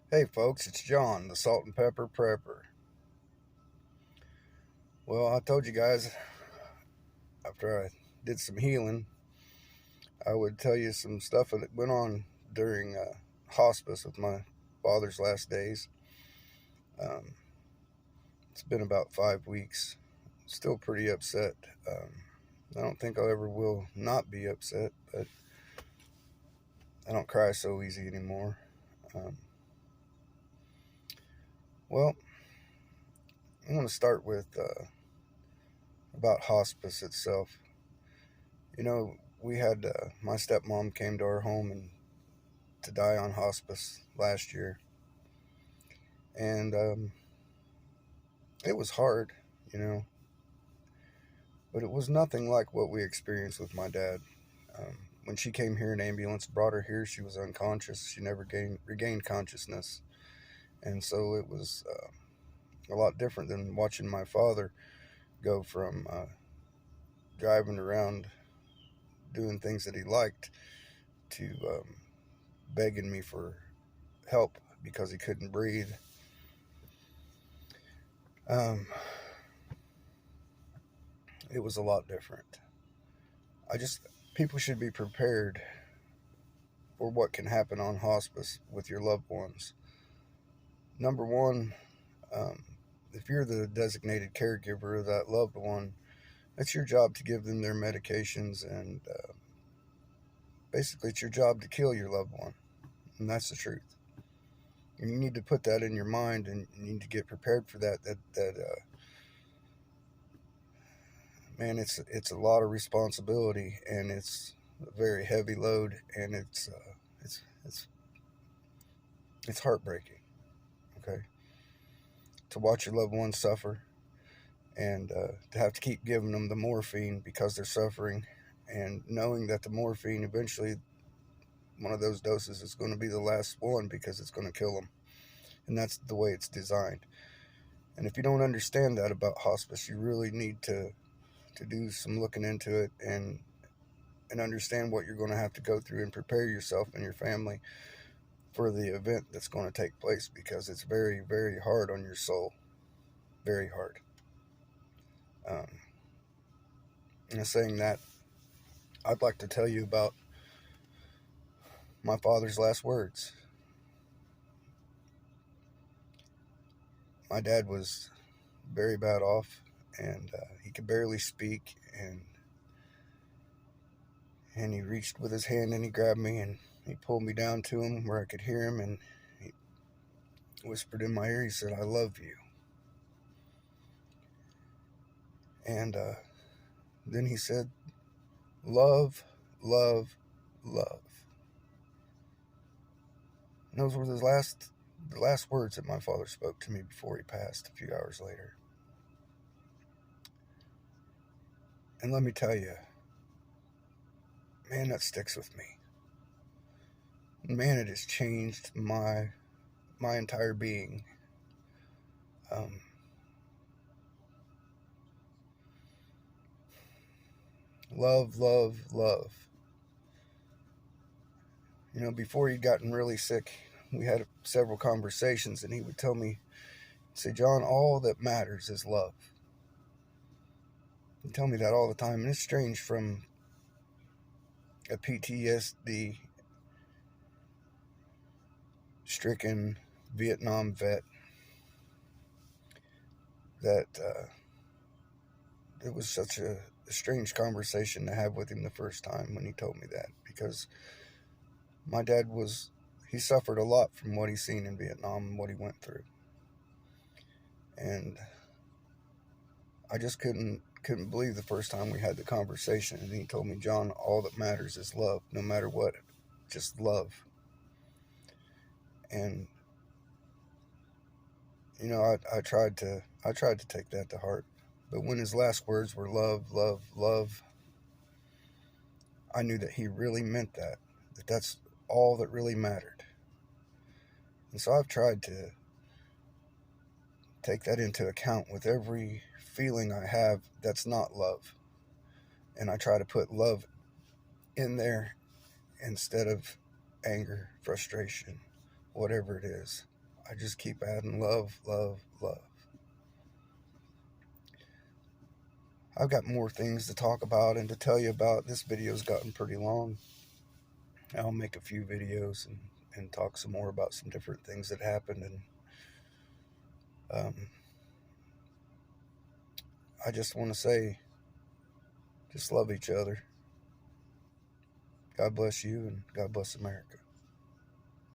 Hey folks, it's John, the Salt and Pepper Prepper. Well, I told you guys after I did some healing, I would tell you some stuff that went on during hospice with my father's last days. Um, it's been about 5 weeks. Still pretty upset. Um, I don't think I ever will not be upset, but I don't cry so easy anymore. Um, well, I'm going to start with about hospice itself. You know, we had my stepmom came to our home and to die on hospice last year, and it was hard, you know, but it was nothing like what we experienced with my dad. When she came here, an ambulance brought her here. She was unconscious. She never regained consciousness, and so it was a lot different than watching my father go from driving around doing things that he liked to begging me for help because he couldn't breathe. Um, it was a lot different. I just People should be prepared for what can happen on hospice with your loved ones. Number one, um, if you're the designated caregiver of that loved one, it's your job to give them their medications, and basically, it's your job to kill your loved one, and that's the truth. And you need to put that in your mind, and you need to get prepared for that. Man, it's a lot of responsibility, and it's a very heavy load, and it's it's it's heartbreaking. Okay, to watch your loved ones suffer, and to have to keep giving them the morphine because they're suffering, and knowing that the morphine eventually, one of those doses is going to be the last one because it's going to kill them, and that's the way it's designed. And if you don't understand that about hospice, you really need to do some looking into it, and understand what you're going to have to go through, and prepare yourself and your family for the event that's going to take place, because it's very, very hard on your soul. Very hard. Um, and saying that, I'd like to tell you about my father's last words. My dad was very bad off, and he could barely speak, and he reached with his hand and he grabbed me and he pulled me down to him where I could hear him, and he whispered in my ear. He said, "I love you." And then he said, "Love, love, love." And those were the last words that my father spoke to me before he passed a few hours later. And let me tell you, man, that sticks with me. Man, it has changed my entire being. Um, love, love, love. You know, before he'd gotten really sick, we had several conversations, and he would tell me, say, "John, all that matters is love." He'd tell me that all the time, and it's strange from a PTSD stricken Vietnam vet that it was such a strange conversation to have with him the first time when he told me that, because my dad he suffered a lot from what he seen in Vietnam and what he went through. And I just couldn't believe the first time we had the conversation, and he told me, "John, all that matters is love, no matter what, just love." And you know, I tried to take that to heart, but when his last words were "love, love, love," I knew that he really meant that, that's all that really mattered. And so I've tried to take that into account with every feeling I have that's not love, and I try to put love in there instead of anger, frustration, whatever it is. I just keep adding love, love, love. I've got more things to talk about and to tell you about. This video's gotten pretty long. I'll make a few videos and talk some more about some different things that happened. And I just want to say, just love each other. God bless you, and God bless America.